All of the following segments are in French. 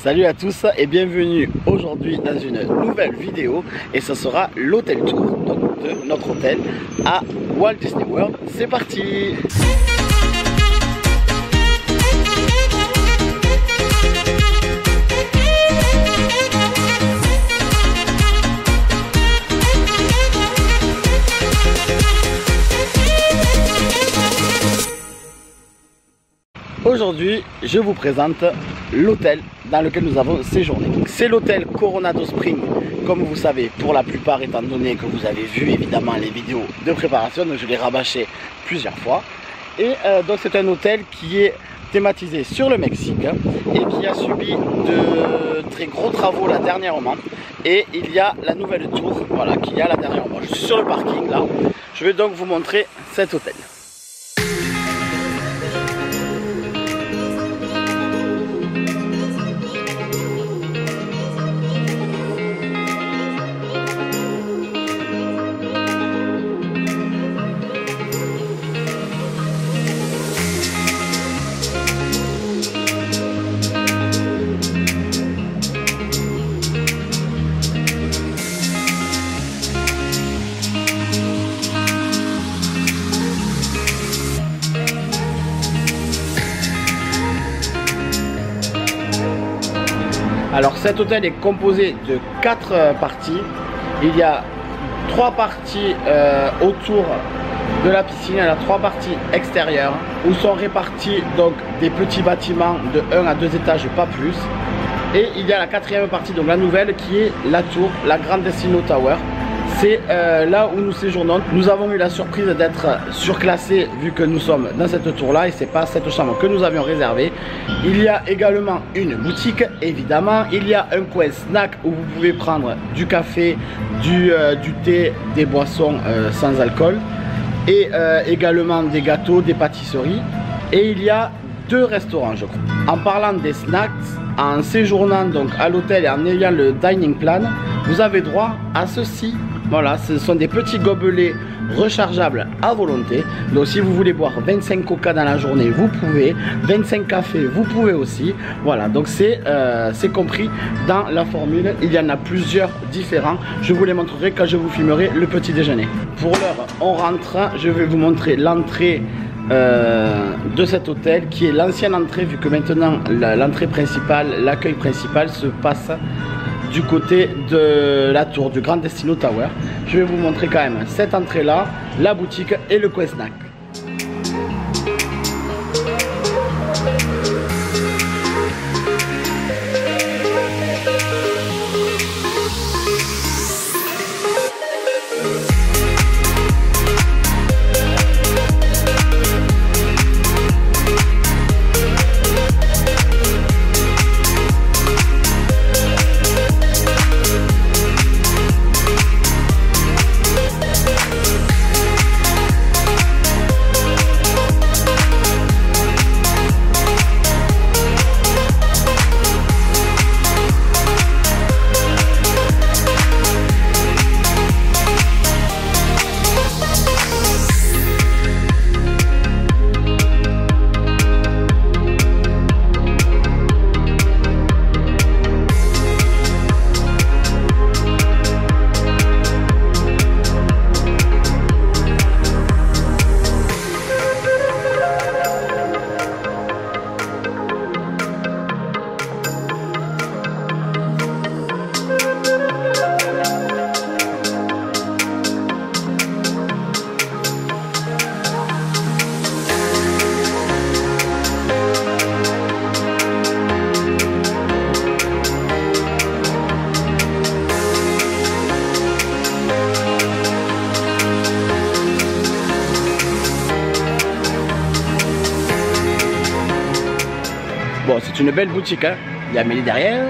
Salut à tous et bienvenue aujourd'hui dans une nouvelle vidéo et ce sera l'hôtel tour donc, de notre hôtel à Walt Disney World. C'est parti! Aujourd'hui, je vous présente l'hôtel dans lequel nous avons séjourné. C'est l'hôtel Coronado Springs, comme vous savez, pour la plupart, étant donné que vous avez vu évidemment les vidéos de préparation, donc je l'ai rabâché plusieurs fois. Et donc c'est un hôtel qui est thématisé sur le Mexique et qui a subi de très gros travaux là dernièrement. Et il y a la nouvelle tour, voilà, qu'il y a là dernièrement. Je suis sur le parking là. Je vais donc vous montrer cet hôtel. Alors cet hôtel est composé de 4 parties. Il y a 3 parties autour de la piscine, il y a 3 parties extérieures où sont répartis donc des petits bâtiments de 1 à 2 étages, pas plus. Et il y a la 4e partie, donc la nouvelle, qui est la tour, la Grand Destino Tower. C'est là où nous séjournons. Nous avons eu la surprise d'être surclassés vu que nous sommes dans cette tour là et c'est pas cette chambre que nous avions réservée. Il y a également une boutique évidemment. Il y a un coin snack où vous pouvez prendre du café, du thé, des boissons sans alcool et également des gâteaux, des pâtisseries. Et il y a 2 restaurants je crois. En parlant des snacks, en séjournant donc à l'hôtel et en ayant le dining plan, vous avez droit à ceci. Voilà, ce sont des petits gobelets rechargeables à volonté. Donc si vous voulez boire 25 coca dans la journée, vous pouvez. 25 cafés, vous pouvez aussi. Voilà, donc c'est compris dans la formule. Il y en a plusieurs différents. Je vous les montrerai quand je vous filmerai le petit déjeuner. Pour l'heure, on rentre. Je vais vous montrer l'entrée de cet hôtel qui est l'ancienne entrée, vu que maintenant l'entrée principale, l'accueil principal se passe du côté de la tour du Grand Destino Tower. Je vais vous montrer quand même cette entrée là, la boutique et le coin snack. Bon, c'est une belle boutique, hein. Il y a Amélie derrière.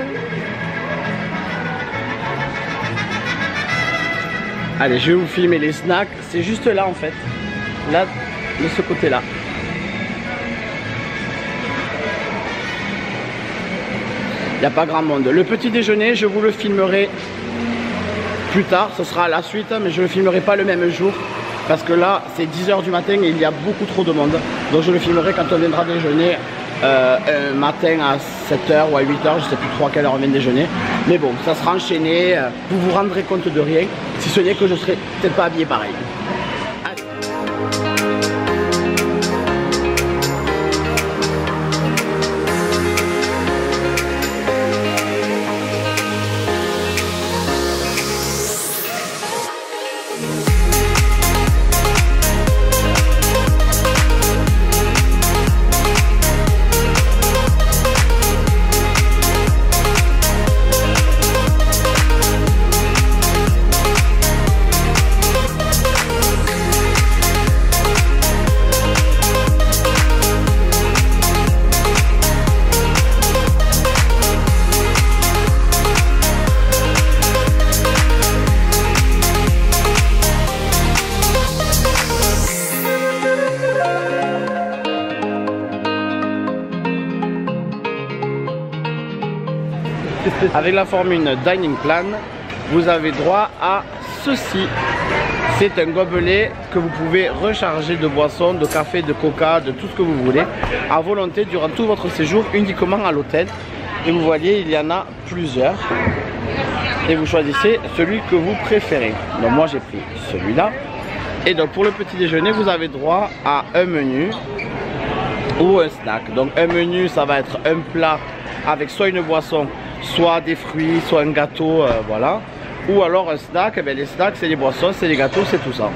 Allez, je vais vous filmer les snacks. C'est juste là en fait. Là, de ce côté-là. Il n'y a pas grand monde. Le petit déjeuner, je vous le filmerai plus tard. Ce sera la suite, mais je ne le filmerai pas le même jour. Parce que là, c'est 10 h du matin et il y a beaucoup trop de monde. Donc je le filmerai quand on viendra déjeuner un matin à 7h ou à 8h, je sais plus trop à quelle heure on vient de déjeuner. Mais bon, ça sera enchaîné, vous vous rendrez compte de rien, si ce n'est que je serai peut-être pas habillé pareil. Avec la Formule Dining Plan, vous avez droit à ceci. C'est un gobelet que vous pouvez recharger de boissons, de café, de coca, de tout ce que vous voulez, à volonté durant tout votre séjour, uniquement à l'hôtel. Et vous voyez, il y en a plusieurs. Et vous choisissez celui que vous préférez. Donc moi j'ai pris celui-là. Et donc pour le petit déjeuner, vous avez droit à un menu ou un snack. Donc un menu, ça va être un plat avec soit une boisson, soit des fruits, soit un gâteau, voilà. Ou alors un snack, eh bien, les snacks c'est les boissons, c'est les gâteaux, c'est tout ça.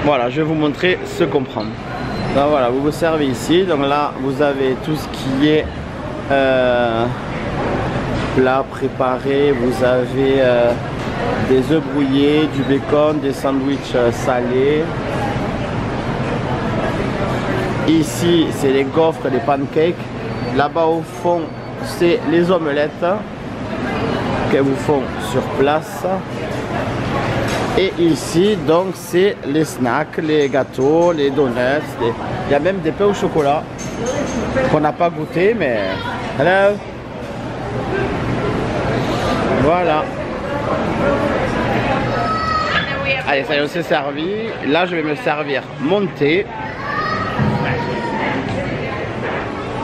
Voilà, je vais vous montrer ce qu'on prend. Donc voilà, vous vous servez ici, donc là vous avez tout ce qui est plat préparé, vous avez des œufs brouillés, du bacon, des sandwichs salés. Ici c'est les gaufres, les pancakes. Là-bas au fond c'est les omelettes qu'elles vous font sur place. Et ici donc c'est les snacks, les gâteaux, les donuts, il y a même des pains au chocolat qu'on n'a pas goûté, mais hello. Voilà. Allez, ça y est, on s'est servi. Là je vais me servir mon thé.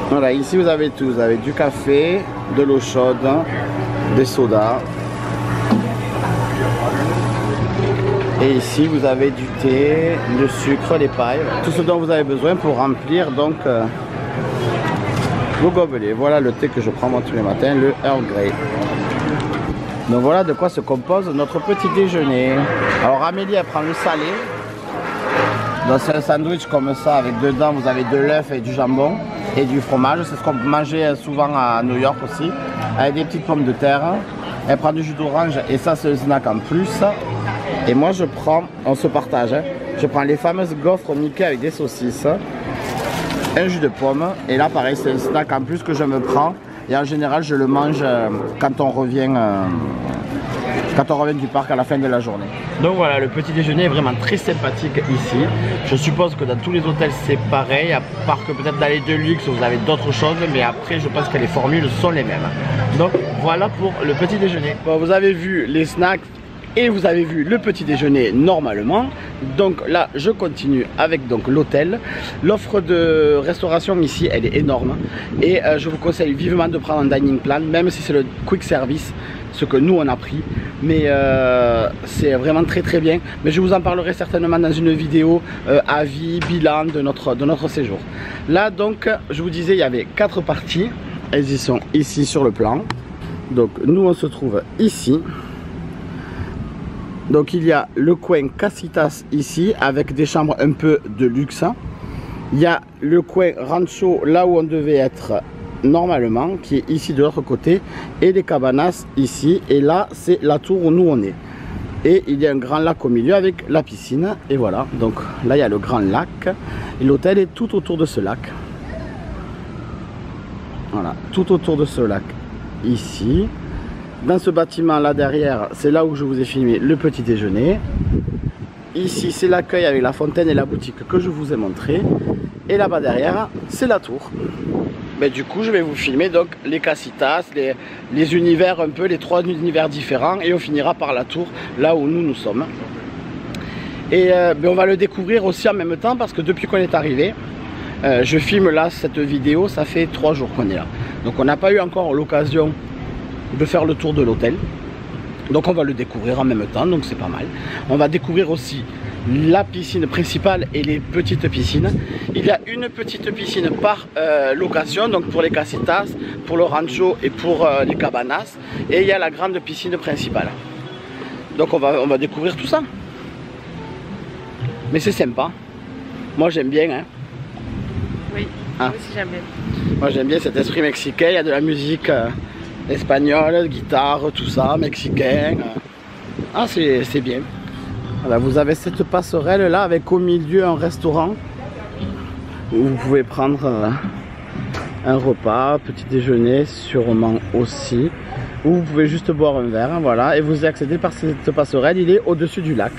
Voilà, ici vous avez tout, vous avez du café, de l'eau chaude, des sodas. Et ici vous avez du thé, du sucre, des pailles, tout ce dont vous avez besoin pour remplir donc vos gobelets. Voilà le thé que je prends moi tous les matins, le Earl Grey. Donc voilà de quoi se compose notre petit déjeuner. Alors Amélie elle prend le salé. Donc c'est un sandwich comme ça avec dedans vous avez de l'œuf et du jambon et du fromage. C'est ce qu'on mangeait souvent à New York aussi, avec des petites pommes de terre. Elle prend du jus d'orange et ça c'est le snack en plus. Et moi je prends, on se partage, hein. Je prends les fameuses gaufres Mickey avec des saucisses, un jus de pomme. Et là pareil c'est un snack en plus que je me prends. Et en général je le mange quand on revient du parc à la fin de la journée. Donc voilà, le petit déjeuner est vraiment très sympathique ici. Je suppose que dans tous les hôtels c'est pareil, à part que peut-être dans les de luxe vous avez d'autres choses, mais après je pense que les formules sont les mêmes. Donc voilà pour le petit déjeuner. Bon, vous avez vu les snacks et vous avez vu le petit déjeuner normalement. Donc là je continue avec donc l'hôtel. L'offre de restauration ici elle est énorme et je vous conseille vivement de prendre un dining plan, même si c'est le quick service, ce que nous on a pris, mais c'est vraiment très très bien. Mais je vous en parlerai certainement dans une vidéo avis, bilan de notre séjour. Là donc je vous disais il y avait 4 parties, elles y sont ici sur le plan. Donc nous on se trouve ici. Donc il y a le coin Casitas ici avec des chambres un peu de luxe. Il y a le coin Rancho là où on devait être normalement, qui est ici de l'autre côté, et les cabanas ici. Et là c'est la tour où nous on est. Et il y a un grand lac au milieu avec la piscine. Et voilà, donc là il y a le grand lac. Et l'hôtel est tout autour de ce lac. Voilà, tout autour de ce lac ici. Dans ce bâtiment là derrière, c'est là où je vous ai filmé le petit déjeuner. Ici c'est l'accueil avec la fontaine et la boutique que je vous ai montré. Et là-bas derrière, c'est la tour. Mais du coup je vais vous filmer donc les casitas, les univers un peu, les 3 univers différents. Et on finira par la tour, là où nous sommes. Et on va le découvrir aussi en même temps parce que depuis qu'on est arrivé, je filme là cette vidéo, ça fait 3 jours qu'on est là. Donc on n'a pas eu encore l'occasion de faire le tour de l'hôtel. Donc on va le découvrir en même temps, donc c'est pas mal. On va découvrir aussi la piscine principale et les petites piscines. Il y a une petite piscine par location, donc pour les casitas, pour le rancho et pour les cabanas. Et il y a la grande piscine principale. Donc on va découvrir tout ça. Mais c'est sympa. Moi j'aime bien. Hein. Oui, moi aussi j'aime bien. Moi j'aime bien cet esprit mexicain, il y a de la musique espagnole, guitare, tout ça, mexicain. Ah c'est bien. Voilà, vous avez cette passerelle là avec au milieu un restaurant où vous pouvez prendre un repas, petit déjeuner sûrement aussi. Ou vous pouvez juste boire un verre, voilà, et vous accédez par cette passerelle, il est au-dessus du lac.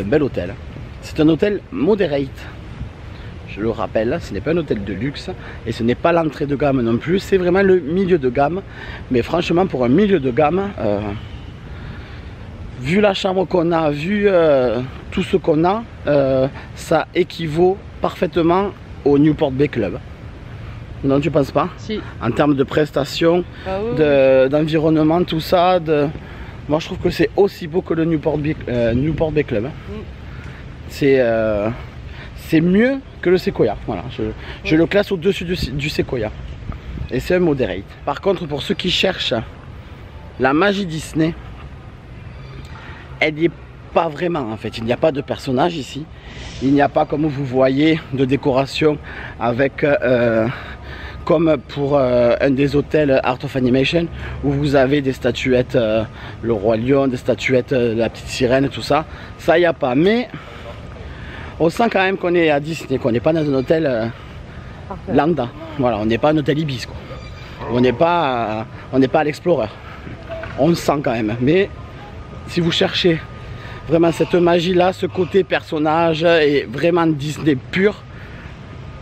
Bel hôtel. C'est un hôtel moderate. Je le rappelle, ce n'est pas un hôtel de luxe et ce n'est pas l'entrée de gamme non plus. C'est vraiment le milieu de gamme. Mais franchement, pour un milieu de gamme, vu la chambre qu'on a, vu tout ce qu'on a, ça équivaut parfaitement au Newport Bay Club. Non, tu penses pas? Si. En termes de prestations, d'environnement, tout ça. Moi je trouve que c'est aussi beau que le Newport Bay Club. C'est mieux que le Sequoia. Voilà, je le classe au-dessus du Sequoia. Et c'est un moderate. Par contre, pour ceux qui cherchent la magie Disney, elle n'y est pas vraiment en fait. Il n'y a pas de personnage ici. Il n'y a pas, comme vous voyez, de décoration avec... comme pour un des hôtels Art of Animation où vous avez des statuettes, le roi lion, des statuettes, la petite sirène, tout ça. Ça, il n'y a pas. Mais on sent quand même qu'on est à Disney, qu'on n'est pas dans un hôtel lambda. Voilà, on n'est pas un hôtel Ibis, quoi. On n'est pas à l'Explorer. On le sent quand même. Mais si vous cherchez vraiment cette magie-là, ce côté personnage et vraiment Disney pur,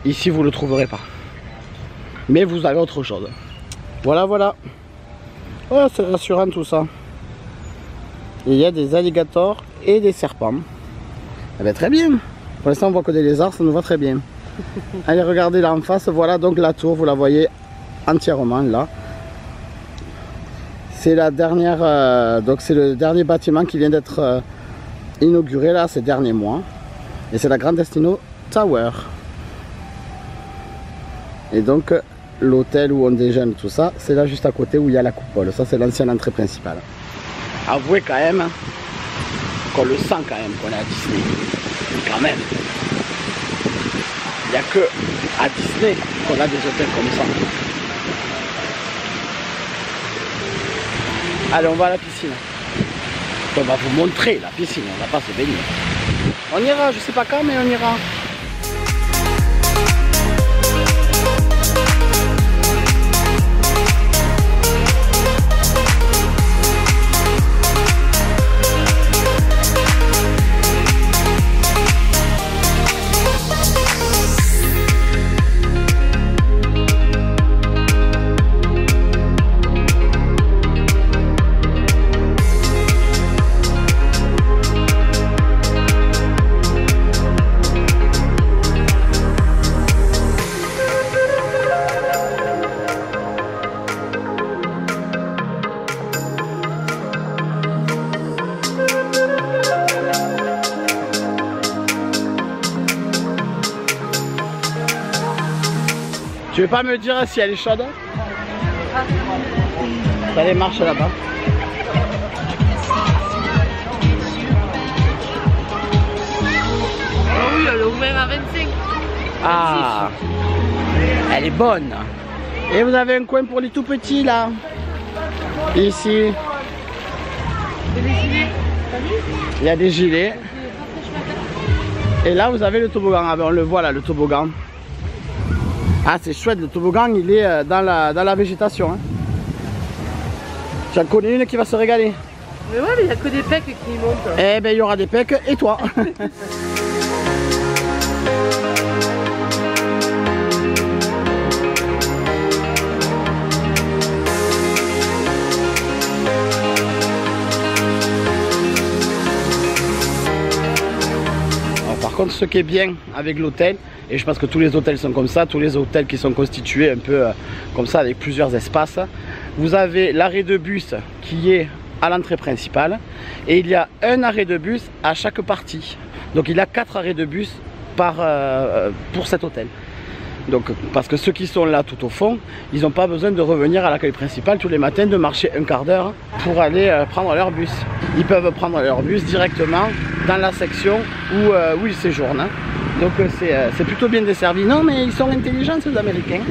ici vous ne le trouverez pas. Mais vous avez autre chose. Voilà, voilà. Oh, c'est rassurant tout ça. Il y a des alligators et des serpents. Eh bien, très bien. Pour l'instant, on voit que des lézards, ça nous va très bien. Allez, regardez là en face. Voilà donc la tour. Vous la voyez entièrement là. C'est la dernière. Donc, c'est le dernier bâtiment qui vient d'être inauguré là ces derniers mois. Et c'est la Grand Destino Tower. Et donc l'hôtel où on déjeune, tout ça, c'est là juste à côté où il y a la coupole. Ça, c'est l'ancienne entrée principale. Avouez quand même qu'on le sent quand même qu'on est à Disney. Quand même. Il n'y a que à Disney qu'on a des hôtels comme ça. Allez, on va à la piscine. On va vous montrer la piscine, on ne va pas se baigner. On ira, je sais pas quand, mais on ira. Tu veux pas me dire si elle est chaude? Ça les marche là-bas. Oh oui, elle est ouverte à 25. Ah, elle est bonne. Et vous avez un coin pour les tout petits là. Ici. Il y a des gilets. Et là vous avez le toboggan. Ah ben on le voit là, le toboggan. Ah c'est chouette, le toboggan il est dans la végétation. Hein. J'en connais une qui va se régaler. Mais ouais, mais il n'y a que des pecs qui montent. Eh ben il y aura des pecs et toi. Par contre, ce qui est bien avec l'hôtel, et je pense que tous les hôtels sont comme ça, tous les hôtels qui sont constitués un peu comme ça avec plusieurs espaces, vous avez l'arrêt de bus qui est à l'entrée principale et il y a un arrêt de bus à chaque partie. Donc il y a 4 arrêts de bus pour cet hôtel. Donc, parce que ceux qui sont là tout au fond, ils n'ont pas besoin de revenir à l'accueil principal tous les matins, de marcher un quart d'heure pour aller prendre leur bus. Ils peuvent prendre leur bus directement dans la section où ils séjournent. Hein. Donc c'est plutôt bien desservi. Non mais ils sont intelligents ces Américains.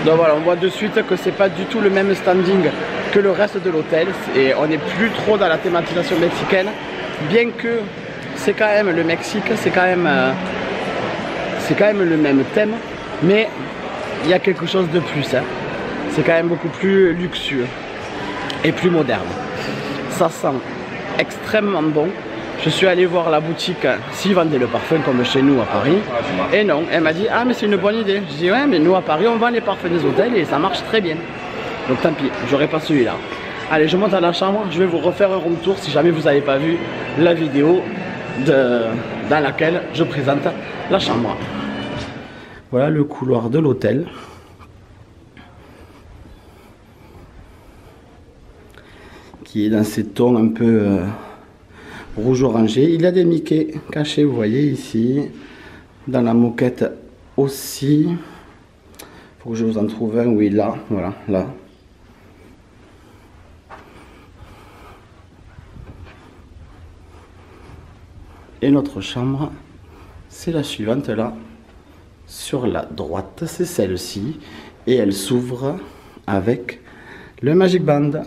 Donc voilà, on voit de suite que c'est pas du tout le même standing que le reste de l'hôtel et on n'est plus trop dans la thématisation mexicaine, bien que c'est quand même le Mexique, c'est quand même le même thème, mais il y a quelque chose de plus, hein. C'est quand même beaucoup plus luxueux et plus moderne. Ça sent extrêmement bon. Je suis allé voir la boutique s'ils vendaient le parfum comme chez nous à Paris. Et non, elle m'a dit ah mais c'est une bonne idée. Je dis ouais mais nous à Paris on vend les parfums des hôtels et ça marche très bien. Donc tant pis, j'aurai pas celui-là. Allez, je monte à la chambre, je vais vous refaire un room tour si jamais vous n'avez pas vu la vidéo dans laquelle je présente la chambre. Voilà le couloir de l'hôtel. Qui est dans ces tons un peu rouge orangé. Il y a des Mickey cachés, vous voyez ici. Dans la moquette aussi. Faut que je vous en trouve un, oui là, voilà, là. Et notre chambre, c'est la suivante là, sur la droite, c'est celle-ci. Et elle s'ouvre avec le Magic Band.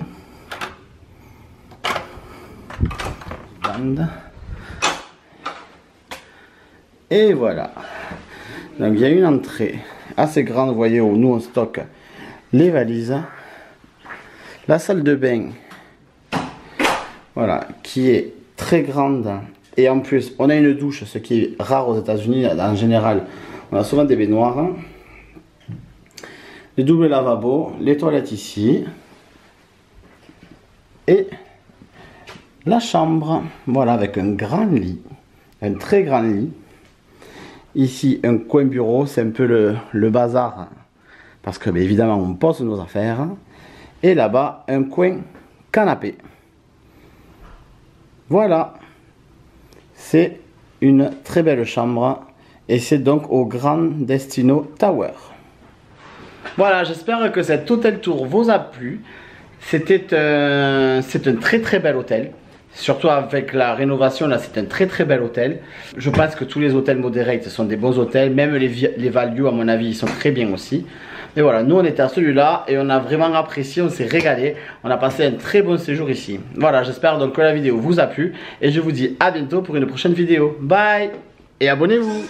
Et voilà. Donc il y a une entrée assez grande, vous voyez où nous on stocke les valises. La salle de bain, voilà, qui est très grande. Et en plus, on a une douche, ce qui est rare aux États-Unis. En général, on a souvent des baignoires. Les doubles lavabos, les toilettes ici. Et la chambre, voilà, avec un grand lit, un très grand lit. Ici, un coin bureau, c'est un peu le bazar, parce que bien évidemment, on pose nos affaires. Et là-bas, un coin canapé. Voilà, c'est une très belle chambre, et c'est donc au Grand Destino Tower. Voilà, j'espère que cet hôtel tour vous a plu. C'est un très bel hôtel. Surtout avec la rénovation, là, c'est un très bel hôtel. Je pense que tous les hôtels Moderate sont des bons hôtels. Même les Value, à mon avis, ils sont très bien aussi. Mais voilà, nous on était à celui-là et on a vraiment apprécié, on s'est régalé. On a passé un très bon séjour ici. Voilà, j'espère donc que la vidéo vous a plu. Et je vous dis à bientôt pour une prochaine vidéo. Bye et abonnez-vous.